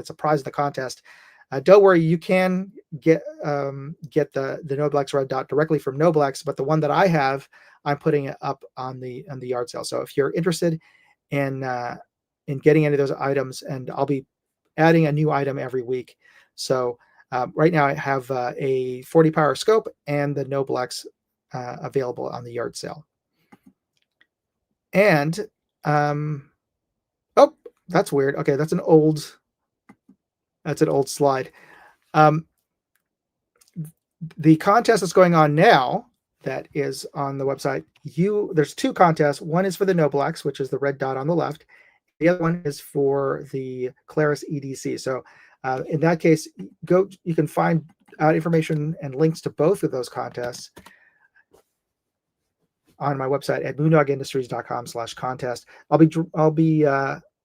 a prize of the contest. Don't worry, you can get the Noblex red dot directly from Noblex, but the one that I have, I'm putting it up on the yard sale. So if you're interested in getting any of those items, and I'll be adding a new item every week, so Right now I have a 40 power scope and the Noblex available on the yard sale. And oh, that's weird. Okay, that's an old slide. The contest that's going on now that is on the website, there's two contests. One is for the Noblex, which is the red dot on the left. The other one is for the Claris EDC. So in that case, you can find out information and links to both of those contests on my website at moondogindustries.com/contest. I'll be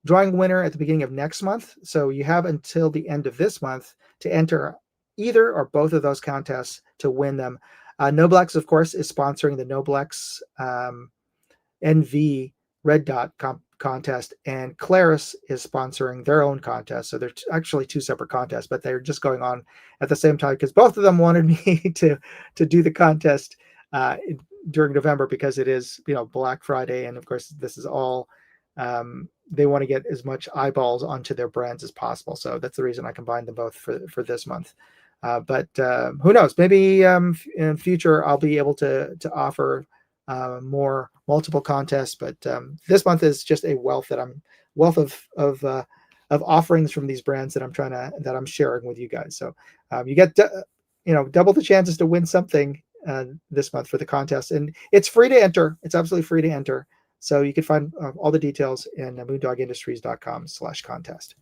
drawing winner at the beginning of next month. So you have until the end of this month to enter either or both of those contests to win them. Noblex, of course, is sponsoring the Noblex NV Red Dot contest, and Claris is sponsoring their own contest. So they're actually two separate contests, but they're just going on at the same time because both of them wanted me to do the contest during November because it is, Black Friday, and of course this is all they want to get as much eyeballs onto their brands as possible. So that's the reason I combined them both for this month. But who knows? Maybe in future I'll be able to offer more multiple contests. But this month is just a wealth of offerings from these brands that I'm sharing with you guys. So you get double the chances to win something this month for the contest, and it's free to enter. It's absolutely free to enter. So you can find all the details in moondogindustries.com/contest.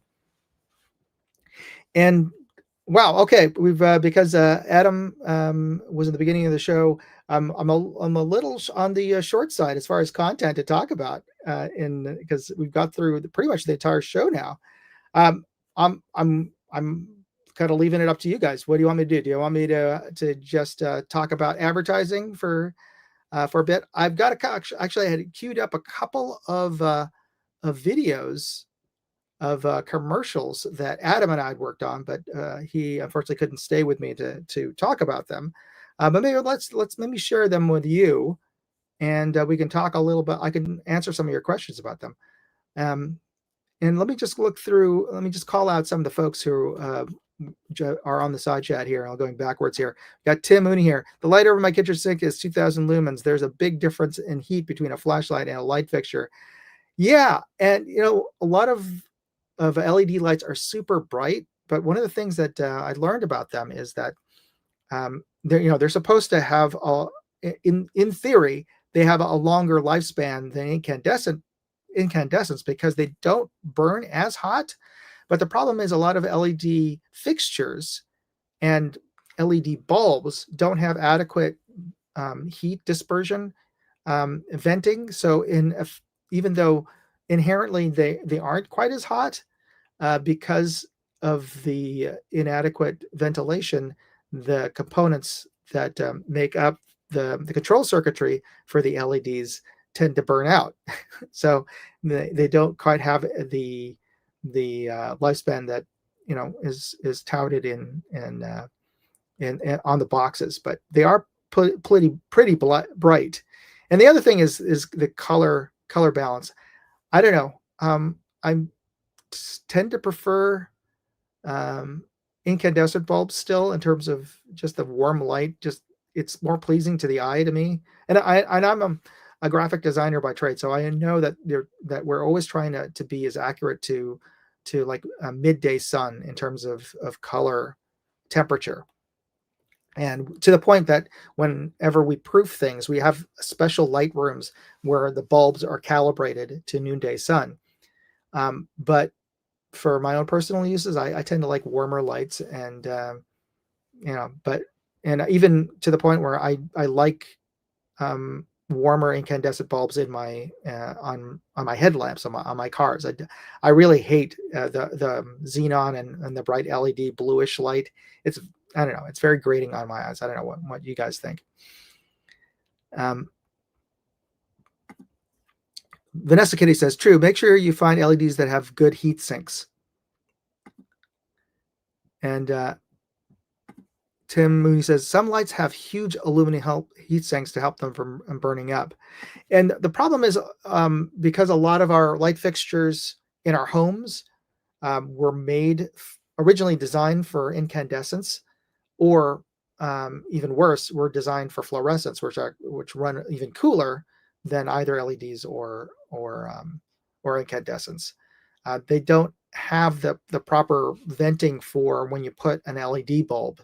And wow, okay, we've because Adam was in the beginning of the show. I'm a little on the short side as far as content to talk about, because we've got through pretty much the entire show now. I'm kind of leaving it up to you guys. What do you want me to do? Do you want me to just talk about advertising for a bit? I've got actually I had queued up a couple of videos of commercials that Adam and I had worked on, but he unfortunately couldn't stay with me to talk about them. But maybe let's maybe share them with you, and we can talk a little bit. I can answer some of your questions about them. And let me just look through. Let me just call out some of the folks who are on the side chat here. I'm going backwards here. Got Tim Mooney here. The light over my kitchen sink is 2,000 lumens. There's a big difference in heat between a flashlight and a light fixture. Yeah, and a lot of LED lights are super bright, but one of the things that I learned about them is that they're supposed to have in theory they have a longer lifespan than incandescents because they don't burn as hot. But the problem is a lot of LED fixtures and LED bulbs don't have adequate heat dispersion venting. So even though inherently they aren't quite as hot, because of the inadequate ventilation, the components that make up the control circuitry for the LEDs tend to burn out. So they don't quite have the lifespan that is touted in on the boxes, but they are pretty bright. And the other thing is the color balance. I don't know. I tend to prefer incandescent bulbs still in terms of just the warm light. Just it's more pleasing to the eye to me. And I'm a graphic designer by trade, so I know that we're always trying to be as accurate to like a midday sun in terms of color temperature. And to the point that whenever we proof things, we have special light rooms where the bulbs are calibrated to noonday sun. But for my own personal uses, I tend to like warmer lights, and and even to the point where I like warmer incandescent bulbs in my on my headlamps on my cars. I really hate the xenon and the bright LED bluish light. I don't know. It's very grating on my eyes. I don't know what you guys think. Vanessa Kitty says, true. Make sure you find LEDs that have good heat sinks. And Tim Mooney says, some lights have huge aluminum heat sinks to help them from burning up. And the problem is because a lot of our light fixtures in our homes were made originally designed for incandescence, or even worse, were designed for fluorescence, which run even cooler than either LEDs or incandescence. They don't have the proper venting for when you put an LED bulb,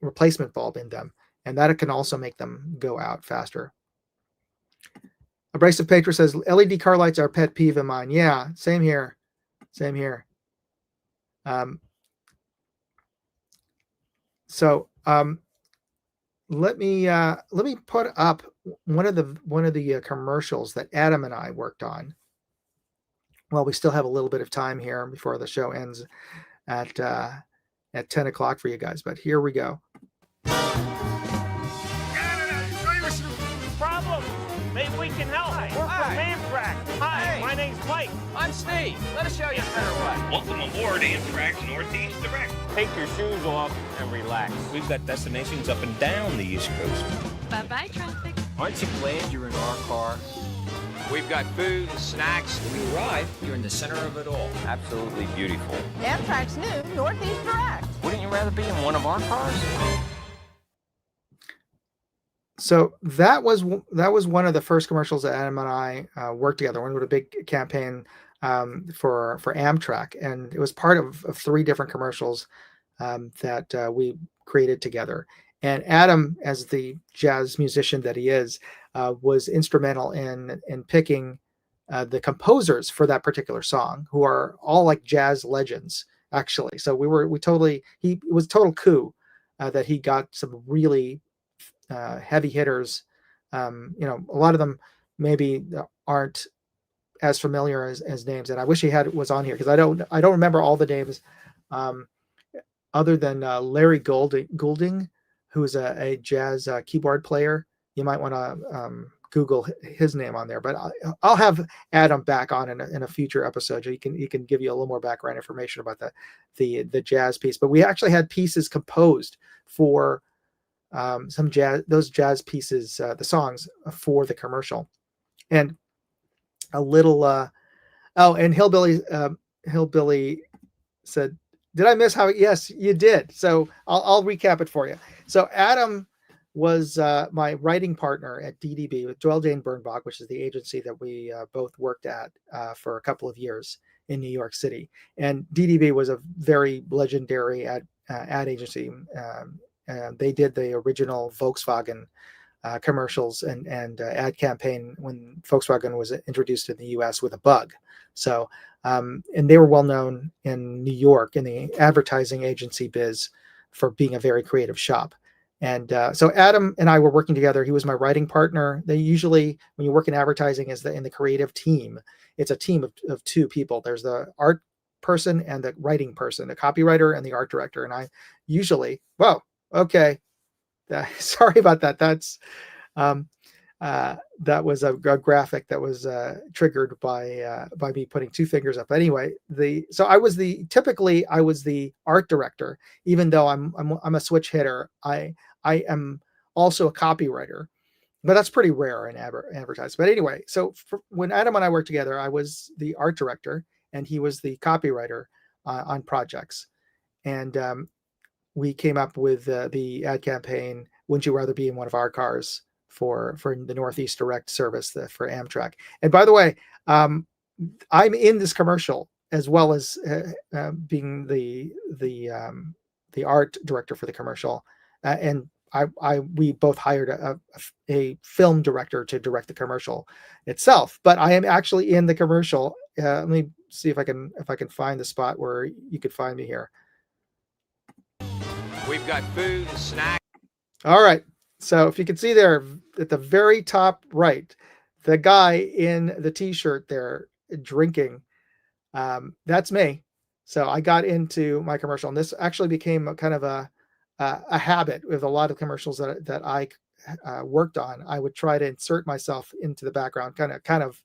replacement bulb in them, and that can also make them go out faster. Abrasive Patriot says LED car lights are a pet peeve of mine. Yeah, same here. Same here. So let me put up one of the commercials that Adam and I worked on. Well, we still have a little bit of time here before the show ends at 10 o'clock for you guys, but here we go. Problem? Maybe we can help. We're from Amtrak. Hi, my name's Mike. I'm Steve. Let us show you a better way. Welcome aboard Amtrak's Northeast Direct. Take your shoes off and relax. We've got destinations up and down the East Coast. Bye-bye, traffic. Aren't you glad you're in our car? We've got food and snacks. When you arrive, you're in the center of it all. Absolutely beautiful. Amtrak's new Northeast Direct. Wouldn't you rather be in one of our cars? So that was one of the first commercials that Adam and I worked together. One with a big campaign for Amtrak, and it was part of 3 different commercials that we created together. And Adam, as the jazz musician that he is, was instrumental in picking the composers for that particular song, who are all like jazz legends, actually. So it was a total coup that he got some really heavy hitters. A lot of them maybe aren't as familiar as names, and I wish he was on here because I don't remember all the names, other than Larry Goulding, who's a jazz keyboard player. You might want to Google his name on there, but I'll have Adam back on in a future episode. He can give you a little more background information about the jazz piece. But we actually had pieces composed for those jazz pieces, the songs for the commercial, and a little and Hillbilly said, did I miss how? Yes, you did. So I'll recap it for you. So Adam was my writing partner at DDB with Joel Jane Bernbach, which is the agency that we both worked at for a couple of years in New York City. And DDB was a very legendary ad agency. They did the original Volkswagen commercials and ad campaign when Volkswagen was introduced in the U.S. with a bug. So, and they were well known in New York in the advertising agency biz for being a very creative shop. And so Adam and I were working together. He was my writing partner. They usually, when you work in advertising, in the creative team, it's a team of 2 people. There's the art person and the writing person, the copywriter and the art director. And I usually, okay. Sorry about that. That's that was a graphic that was triggered by me putting 2 fingers up. Anyway, so I was typically the art director, even though I'm a switch hitter. I am also a copywriter, but that's pretty rare in advertising. But anyway, so when Adam and I worked together, I was the art director and he was the copywriter on projects. And we came up with the ad campaign, Wouldn't You Rather Be in One of Our Cars, for the Northeast Direct service for Amtrak. And by the way, I'm in this commercial as well as being the art director for the commercial. And we both hired a film director to direct the commercial itself. But I am actually in the commercial. Let me see if I can find the spot where you could find me here. We've got food and snacks. All right. So if you can see there at the very top right, the guy in the t-shirt there drinking, that's me. So I got into my commercial, and this actually became a kind of a habit with a lot of commercials that I worked on. I would try to insert myself into the background, kind of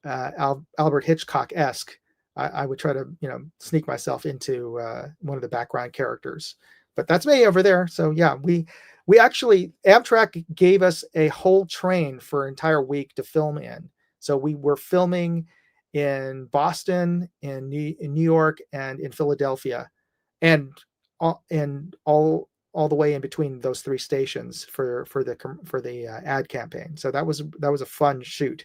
Albert Hitchcock-esque. I would try to sneak myself into one of the background characters. But that's me over there. So yeah, we actually, Amtrak gave us a whole train for an entire week to film in. So we were filming in Boston, in New York, and in Philadelphia, and all the way in between those 3 stations for the ad campaign. So that was a fun shoot.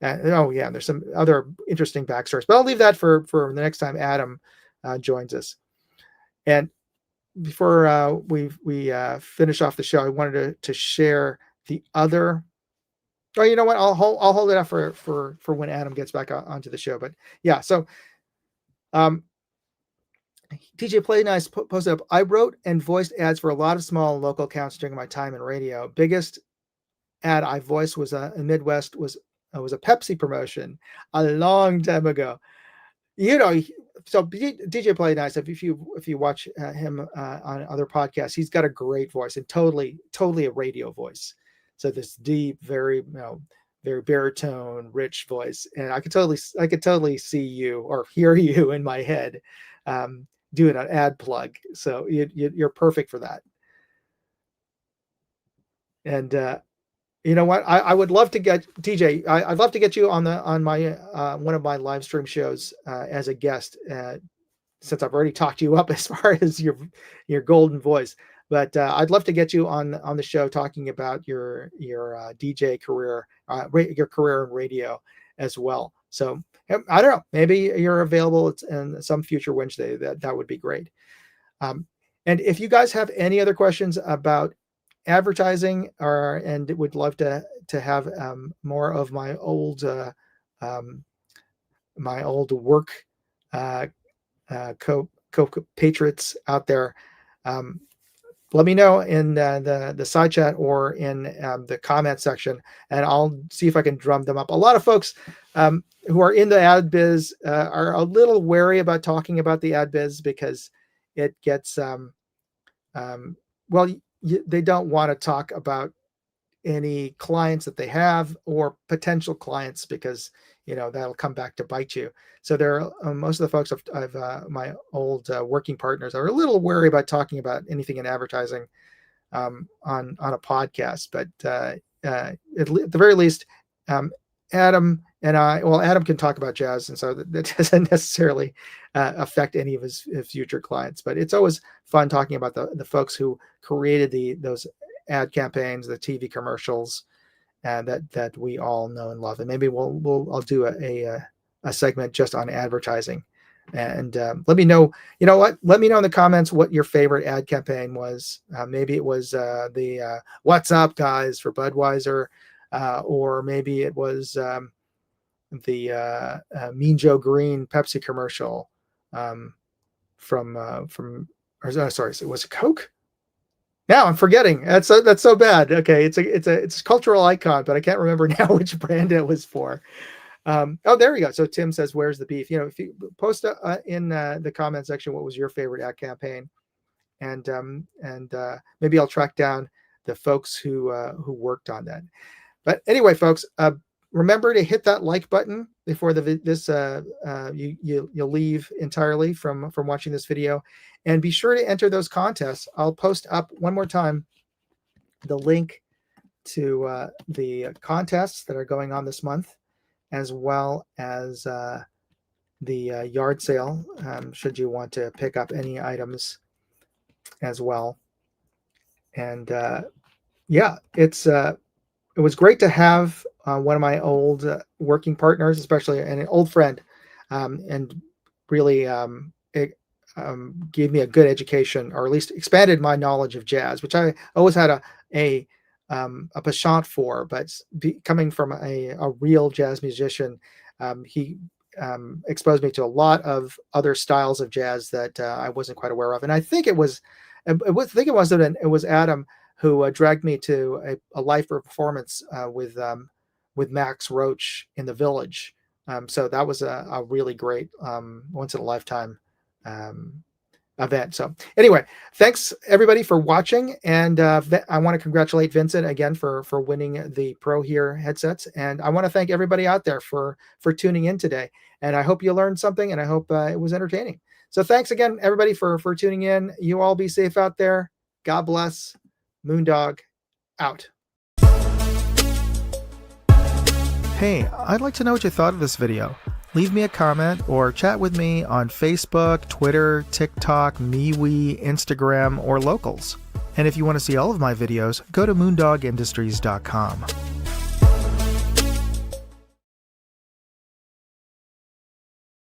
Oh yeah, there's some other interesting backstories, but I'll leave that for the next time Adam joins us. And before we finish off the show, I wanted to share the other. Oh, you know what? I'll hold it up for when Adam gets back onto the show. But yeah, so TJ Play Nice posted up. I wrote and voiced ads for a lot of small local accounts during my time in radio. Biggest ad I voiced was in Midwest was a Pepsi promotion a long time ago. So DJ Play Nice, if you watch him on other podcasts, he's got a great voice and totally a radio voice. So this deep, very very baritone, rich voice, and I could totally see you or hear you in my head doing an ad plug. So you're perfect for that. And you know what? I would love to get TJ. I'd love to get you on my one of my live stream shows as a guest, since I've already talked you up as far as your golden voice. But I'd love to get you on the show talking about your DJ career, your career in radio as well. So I don't know. Maybe you're available in some future Wednesday. That would be great. And if you guys have any other questions about advertising and would love to have more of my old work co-patriots out there, let me know in the side chat or in the comment section, and I'll see if I can drum them up. A lot of folks who are in the ad biz are a little wary about talking about the ad biz because it gets they don't want to talk about any clients that they have or potential clients because that'll come back to bite you. So there are most of the folks I've my old working partners are a little wary about talking about anything in advertising on a podcast. But at the very least, Adam and Adam can talk about jazz, and so that doesn't necessarily affect any of his future clients. But it's always fun talking about the folks who created those ad campaigns, the TV commercials, and that we all know and love. And maybe I'll do a segment just on advertising. And let me know. You know what? Let me know in the comments what your favorite ad campaign was. Maybe it was the "What's Up, Guys" for Budweiser, or maybe it was the Mean Joe Green Pepsi commercial sorry, so was it Coke? Now I'm forgetting. That's so bad. Okay, it's a cultural icon, but I can't remember now which brand it was for. Oh, there we go. So Tim says, "Where's the beef?" If you post in the comment section what was your favorite ad campaign, and maybe I'll track down the folks who worked on that. But anyway, folks, remember to hit that like button before you'll leave entirely from watching this video, and be sure to enter those contests. I'll post up one more time the link to the contests that are going on this month, as well as the yard sale, should you want to pick up any items as well. And it was great to have one of my old working partners, especially, and an old friend, and really gave me a good education, or at least expanded my knowledge of jazz, which I always had a penchant for. But coming from a real jazz musician, he exposed me to a lot of other styles of jazz that I wasn't quite aware of. And I think it was Adam who dragged me to a live performance with Max Roach in the Village. So that was a really great once in a lifetime event. So anyway, thanks everybody for watching, and I want to congratulate Vincent again for winning the Pro Hear headsets, and I want to thank everybody out there for tuning in today. And I hope you learned something, and I hope it was entertaining. So thanks again, everybody, for tuning in. You all be safe out there. God bless. Moondog out. Hey, I'd like to know what you thought of this video. Leave me a comment or chat with me on Facebook, Twitter, TikTok, MeWe, Instagram, or Locals. And if you want to see all of my videos, go to moondogindustries.com.